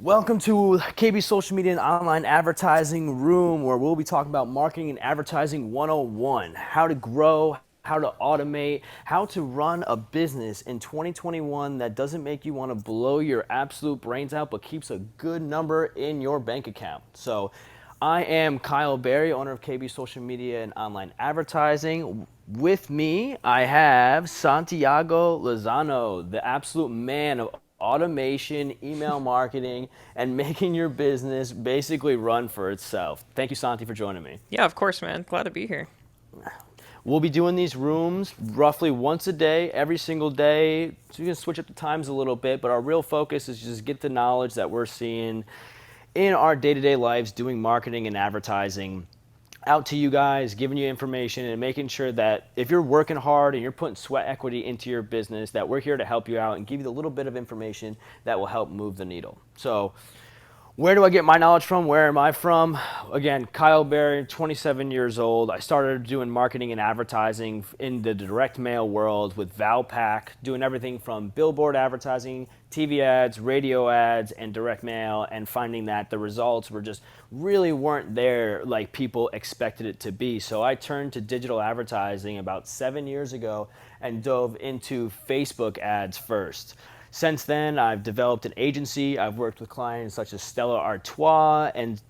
Welcome to KB Social Media and Online Advertising Room, where we'll be talking about marketing and advertising 101, how to grow, how to automate, how to run a business in 2021 that doesn't make you want to blow your absolute brains out, but keeps a good number in your bank account. So I am Kyle Berry, owner of KB Social Media and Online Advertising. With me, I have Santiago Lozano, the absolute man of automation, email marketing, and making your business basically run for itself. Thank you, Santi, for joining me. Yeah, of course, man. Glad to be here. We'll be doing these rooms roughly once a day, every single day. So you can switch up the times a little bit, but our real focus is just get the knowledge that we're seeing in our day-to-day lives doing marketing and advertising out to you guys, giving you information and making sure that if you're working hard and you're putting sweat equity into your business, that we're here to help you out and give you the little bit of information that will help move the needle. So where do I get my knowledge from? Where am I from? Again, Kyle Berry, 27 years old. I started doing marketing and advertising in the direct mail world with Valpak, doing everything from billboard advertising, TV ads, radio ads, and direct mail, and finding that the results were just really weren't there like people expected it to be. So I turned to digital advertising about 7 years ago and dove into Facebook ads first. Since then, I've developed an agency. I've worked with clients such as Stella Artois and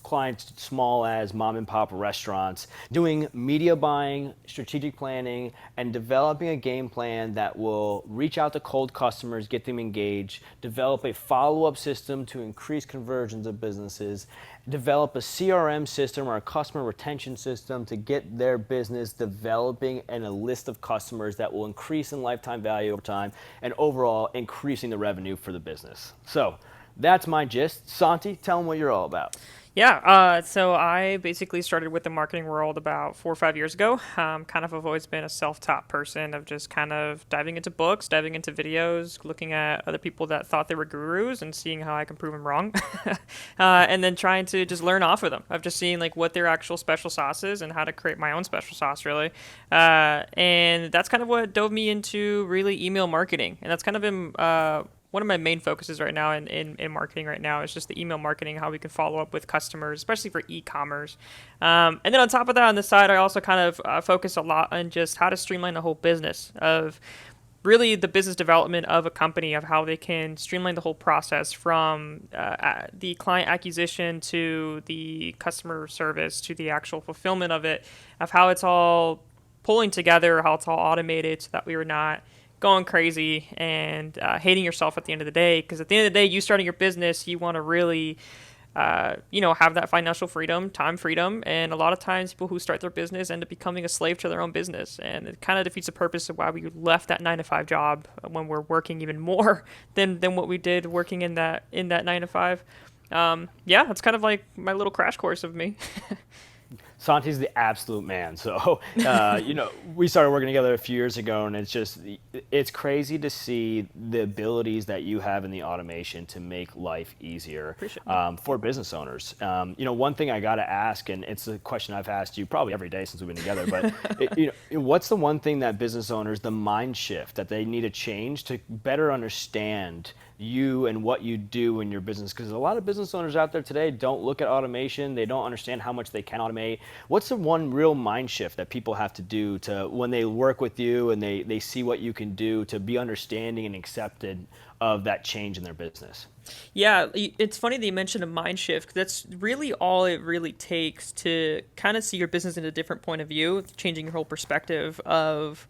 clients small as mom and pop restaurants, doing media buying, strategic planning, and developing a game plan that will reach out to cold customers, get them engaged, develop a follow-up system to increase conversions of businesses, develop a CRM system or a customer retention system to get their business developing and a list of customers that will increase in lifetime value over time and overall increasing the revenue for the business. So that's my gist. Santi, tell them what you're all about. Yeah, so I basically started with the marketing world about 4 or 5 years ago. Kind of have always been a self-taught person of just kind of diving into books, diving into videos, looking at other people that thought they were gurus and seeing how I can prove them wrong. And then trying to just learn off of them. I've just seen like what their actual special sauce is and how to create my own special sauce really. And that's kind of what dove me into really email marketing. And that's kind of been one of my main focuses right now in marketing right now is just the email marketing, how we can follow up with customers, especially for e-commerce. And then on top of that, on the side, I also kind of focus a lot on just how to streamline the whole business of really the business development of a company, of how they can streamline the whole process from the client acquisition to the customer service to the actual fulfillment of it, of how it's all pulling together, how it's all automated so that we are not going crazy and hating yourself at the end of the day. Because at the end of the day, you starting your business, you want to really, have that financial freedom, time freedom. And a lot of times people who start their business end up becoming a slave to their own business. And it kind of defeats the purpose of why we left that 9 to 5 job when we're working even more than what we did working in that 9 to 5. Yeah, that's kind of like my little crash course of me. Santi's the absolute man. So, we started working together a few years ago, and it's crazy to see the abilities that you have in the automation to make life easier Appreciate it. for business owners. One thing I got to ask, and it's a question I've asked you probably every day since we've been together, but what's the one thing that business owners, the mind shift that they need to change to better understand you and what you do in your business? Because a lot of business owners out there today don't look at automation. They don't understand how much they can automate. What's the one real mind shift that people have to do to when they work with you and they see what you can do to be understanding and accepted of that change in their business? Yeah, it's funny that you mentioned a mind shift. That's really all it really takes to kind of see your business in a different point of view, changing your whole perspective of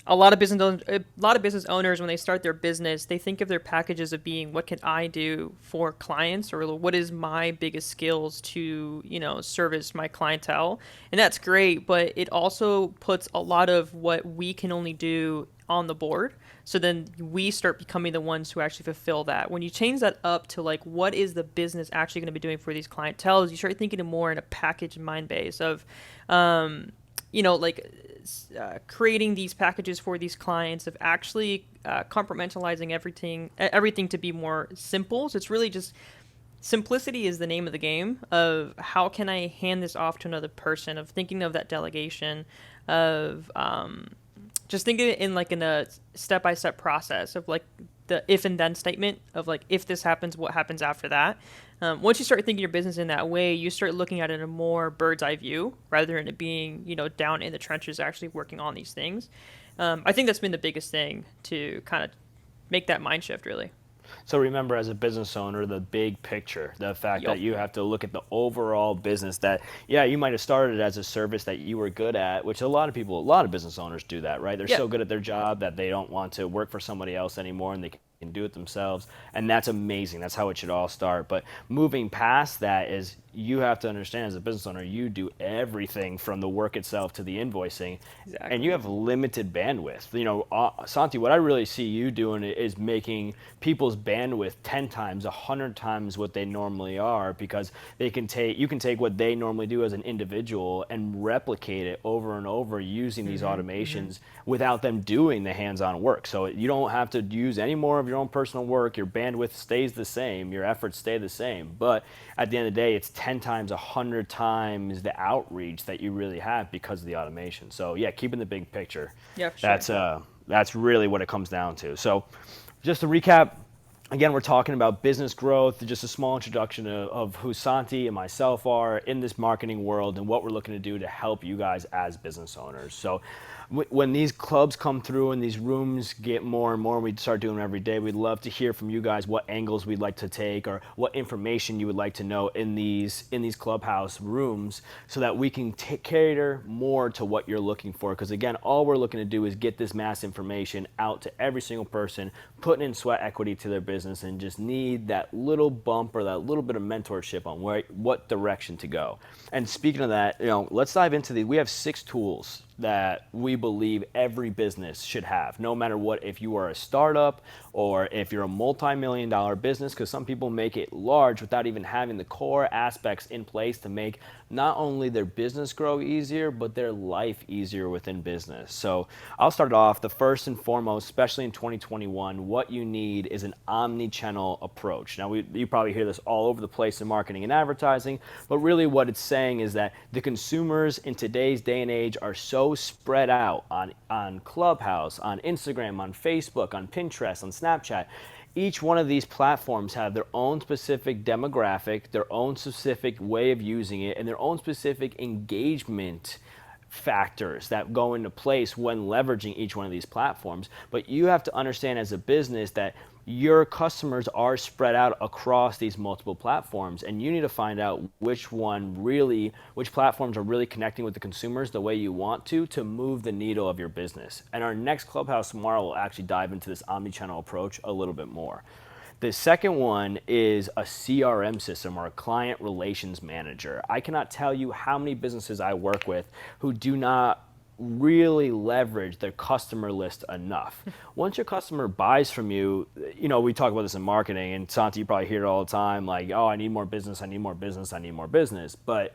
a lot of business owners when they start their business, they think of their packages of being what can I do for clients or what is my biggest skills to service my clientele, and that's great, but it also puts a lot of what we can only do on the board. So then we start becoming the ones who actually fulfill that. When you change that up to like, what is the business actually going to be doing for these clientele? You start thinking more in a package mind base of, creating these packages for these clients, of actually compartmentalizing everything to be more simple. So it's really just simplicity is the name of the game of how can I hand this off to another person, of thinking of that delegation, of just thinking in a step-by-step process of like the if and then statement of like, if this happens, what happens after that. Once you start thinking your business in that way, you start looking at it in a more bird's eye view rather than it being, down in the trenches actually working on these things. I think that's been the biggest thing to kind of make that mind shift, really. So remember, as a business owner, the big picture, the fact that Yup. you have to look at the overall business that, yeah, you might have started as a service that you were good at, which a lot of people, a lot of business owners do that, right? They're Yeah. so good at their job that they don't want to work for somebody else anymore and they can do it themselves. And that's amazing. That's how it should all start. But moving past that is you have to understand as a business owner, you do everything from the work itself to the invoicing, and you Exactly. have limited bandwidth. Santi, what I really see you doing is making people's bandwidth 10 times, 100 times what they normally are, because you can take what they normally do as an individual and replicate it over and over using these automations without them doing the hands-on work. So you don't have to use any more of your own personal work. Your bandwidth stays the same, your efforts stay the same, but at the end of the day, it's 10 times, 100 times the outreach that you really have because of the automation. So yeah, keeping the big picture. Yeah, for sure. That's really what it comes down to. So just to recap, again, we're talking about business growth, just a small introduction of who Santi and myself are in this marketing world and what we're looking to do to help you guys as business owners. So when these clubs come through and these rooms get more and more, and we start doing them every day, we'd love to hear from you guys what angles we'd like to take or what information you would like to know in these Clubhouse rooms so that we can cater more to what you're looking for. Because again, all we're looking to do is get this mass information out to every single person, putting in sweat equity to their business, and just need that little bump or that little bit of mentorship on what direction to go. And speaking of that, let's dive into we have 6 tools that we believe every business should have, no matter what, if you are a startup or if you're a multi-million-dollar business, because some people make it large without even having the core aspects in place to make not only their business grow easier, but their life easier within business. So I'll start off. The first and foremost, especially in 2021, what you need is an omni-channel approach. Now, you probably hear this all over the place in marketing and advertising, but really what it's saying is that the consumers in today's day and age are so spread out on Clubhouse, on Instagram, on Facebook, on Pinterest, on Snapchat. Each one of these platforms have their own specific demographic, their own specific way of using it, and their own specific engagement factors that go into place when leveraging each one of these platforms. But you have to understand as a business that your customers are spread out across these multiple platforms, and you need to find out which platforms are really connecting with the consumers the way you want to move the needle of your business. And our next Clubhouse tomorrow will actually dive into this omnichannel approach a little bit more. The second one is a CRM system, or a client relations manager. I cannot tell you how many businesses I work with who do not really leverage their customer list enough. Once your customer buys from you, we talk about this in marketing, and Santi, you probably hear it all the time, like, oh, I need more business, I need more business, I need more business. But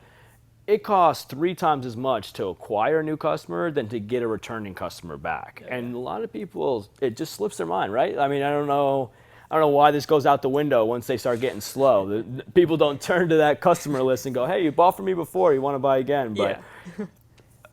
it costs 3 times as much to acquire a new customer than to get a returning customer back. Yeah. And a lot of people, it just slips their mind, right? I mean, I don't know why this goes out the window once they start getting slow. People don't turn to that customer list and go, hey, you bought from me before, you want to buy again. But Yeah.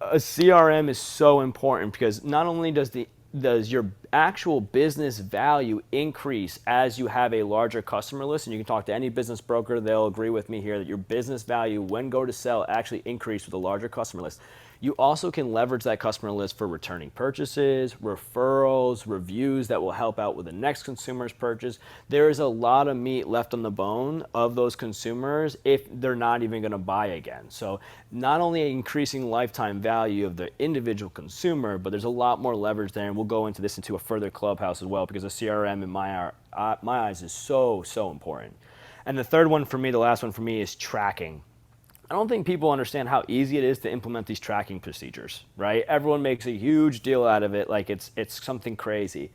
a CRM is so important because not only does your actual business value increase as you have a larger customer list, and you can talk to any business broker, they'll agree with me here that your business value when go to sell actually increase with a larger customer list. You also can leverage that customer list for returning purchases, referrals, reviews that will help out with the next consumer's purchase. There is a lot of meat left on the bone of those consumers if they're not even going to buy again. So not only increasing lifetime value of the individual consumer, but there's a lot more leverage there, and we'll go into this into a further Clubhouse as well, because a CRM in my eyes is so important. And the third one for me, the last one for me, is tracking. I don't think people understand how easy it is to implement these tracking procedures, right? Everyone makes a huge deal out of it like it's something crazy.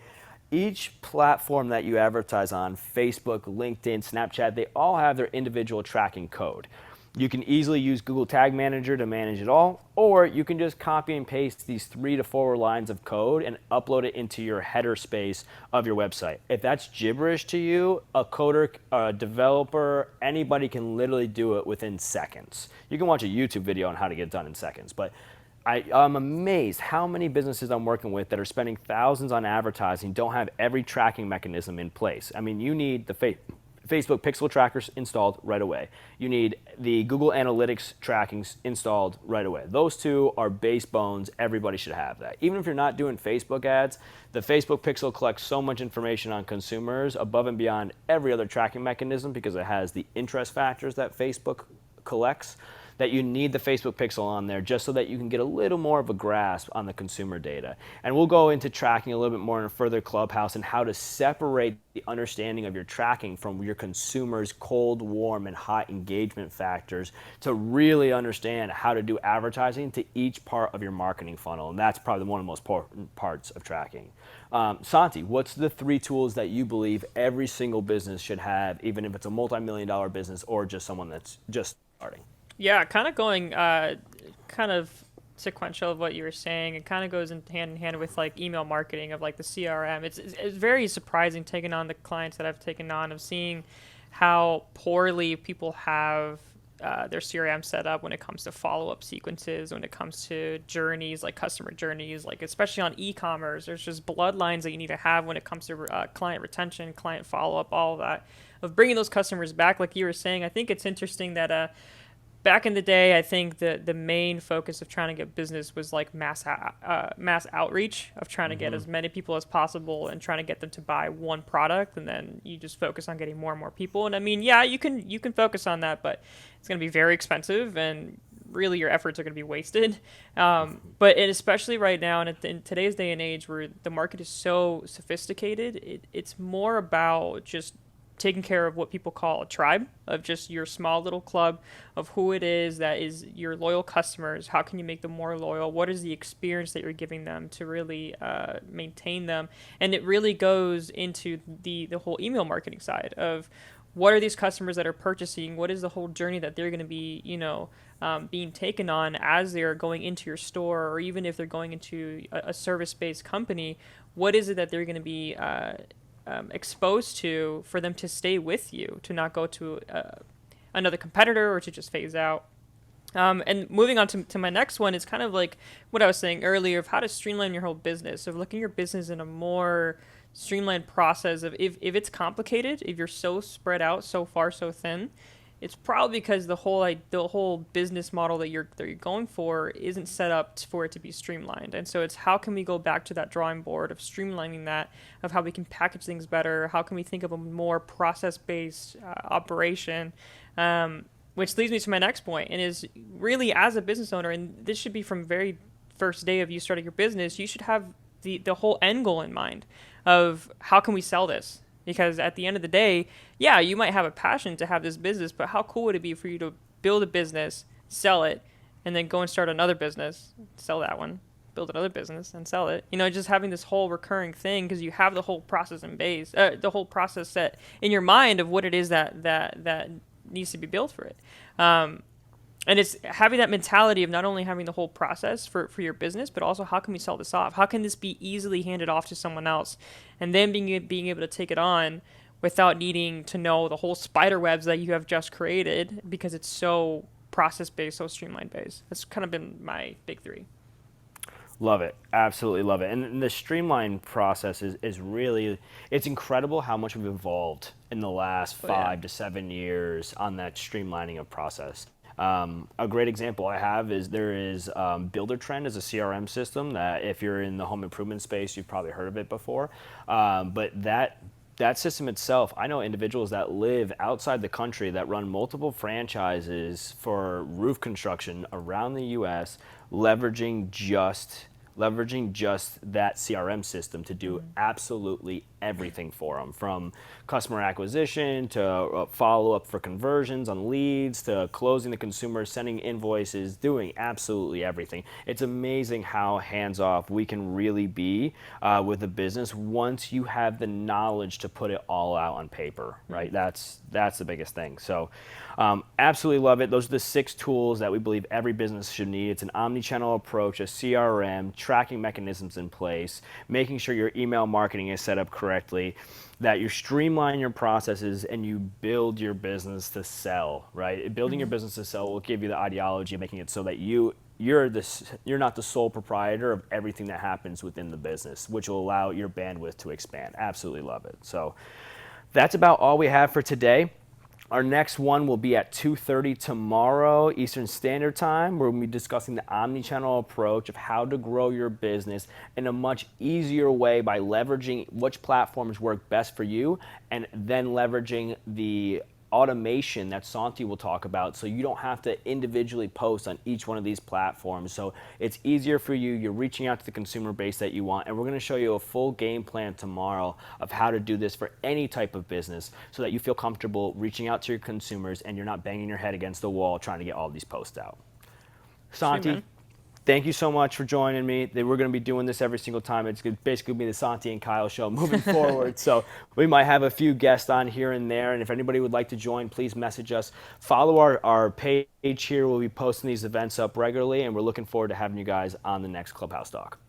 Each platform that you advertise on, Facebook, LinkedIn, Snapchat, they all have their individual tracking code. You can easily use Google Tag Manager to manage it all, or you can just copy and paste these 3 to 4 lines of code and upload it into your header space of your website. If that's gibberish to you, a coder, a developer, anybody can literally do it within seconds. You can watch a YouTube video on how to get it done in seconds, but I'm amazed how many businesses I'm working with that are spending thousands on advertising don't have every tracking mechanism in place. I mean, you need the Facebook pixel trackers installed right away. You need the Google Analytics tracking installed right away. Those two are base bones. Everybody should have that. Even if you're not doing Facebook ads, the Facebook pixel collects so much information on consumers above and beyond every other tracking mechanism because it has the interest factors that Facebook collects, that you need the Facebook pixel on there just so that you can get a little more of a grasp on the consumer data. And we'll go into tracking a little bit more in a further Clubhouse and how to separate the understanding of your tracking from your consumers' cold, warm, and hot engagement factors to really understand how to do advertising to each part of your marketing funnel. And that's probably one of the most important parts of tracking. Santi, what's the 3 tools that you believe every single business should have, even if it's a multi-million-dollar business or just someone that's just starting? Yeah, kind of going kind of sequential of what you were saying. It kind of goes in hand with like email marketing of like the CRM. It's very surprising taking on the clients that I've taken on of seeing how poorly people have their CRM set up when it comes to follow-up sequences, when it comes to journeys, like customer journeys, like especially on e-commerce. There's just bloodlines that you need to have when it comes to client retention, client follow-up, all of that, of bringing those customers back. Like you were saying, I think it's interesting that back in the day, I think the main focus of trying to get business was like mass outreach, of trying to get as many people as possible and trying to get them to buy one product, and then you just focus on getting more and more people. And I mean, yeah, you can focus on that, but it's going to be very expensive, and really your efforts are going to be wasted. But especially right now, and in today's day and age, where the market is so sophisticated, it's more about just taking care of what people call a tribe, of just your small little club of who it is that is your loyal customers. How can you make them more loyal? What is the experience that you're giving them to really maintain them? And it really goes into the whole email marketing side of what are these customers that are purchasing? What is the whole journey that they're going to be, being taken on as they're going into your store, or even if they're going into a service-based company? What is it that they're going to be exposed to for them to stay with you, to not go to another competitor or to just phase out? And moving on to my next one is kind of like what I was saying earlier of how to streamline your whole business, of looking at your business in a more streamlined process of if it's complicated, if you're so spread out, so far, so thin, it's probably because the whole business model that you're going for isn't set up for it to be streamlined. And so it's how can we go back to that drawing board of streamlining that, of how we can package things better, how can we think of a more process-based operation, which leads me to my next point, and is really as a business owner, and this should be from very first day of you starting your business, you should have the whole end goal in mind of how can we sell this? Because at the end of the day, yeah, you might have a passion to have this business, but how cool would it be for you to build a business, sell it, and then go and start another business, sell that one, build another business, and sell it? Just having this whole recurring thing, because you have the whole process in base, the whole process set in your mind of what it is that needs to be built for it. And it's having that mentality of not only having the whole process for your business, but also how can we sell this off? How can this be easily handed off to someone else? And then being able to take it on without needing to know the whole spider webs that you have just created, because it's so process-based, so streamline-based. That's kind of been my big 3. Love it. Absolutely love it. And the streamline process is really, it's incredible how much we've evolved in the last 5 to 7 years on that streamlining of process. A great example I have is there is Buildertrend as a CRM system that if you're in the home improvement space, you've probably heard of it before. But that system itself, I know individuals that live outside the country that run multiple franchises for roof construction around the U.S., leveraging just that CRM system to do absolutely everything for them, from customer acquisition to follow-up for conversions on leads to closing the consumer, sending invoices, doing absolutely everything. It's amazing how hands-off we can really be with a business once you have the knowledge to put it all out on paper, right? That's the biggest thing. So absolutely love it. Those are the 6 tools that we believe every business should need. It's an omni-channel approach, a CRM, tracking mechanisms in place, making sure your email marketing is set up correctly, that you streamline your processes and you build your business to sell, right? Building your business to sell will give you the ideology of making it so that you you're not the sole proprietor of everything that happens within the business, which will allow your bandwidth to expand. Absolutely love it. So that's about all we have for today. Our next one will be at 2:30 tomorrow Eastern Standard Time. We're going to be discussing the omni-channel approach of how to grow your business in a much easier way by leveraging which platforms work best for you, and then leveraging the automation that Santi will talk about, so you don't have to individually post on each one of these platforms. So it's easier for you. You're reaching out to the consumer base that you want, and we're going to show you a full game plan tomorrow of how to do this for any type of business so that you feel comfortable reaching out to your consumers and you're not banging your head against the wall trying to get all these posts out. Sweet, Santi, man. thank you so much for joining me. We're going to be doing this every single time. It's basically be the Santi and Kyle show moving forward. So we might have a few guests on here and there. And if anybody would like to join, please message us. Follow our page here. We'll be posting these events up regularly. And we're looking forward to having you guys on the next Clubhouse Talk.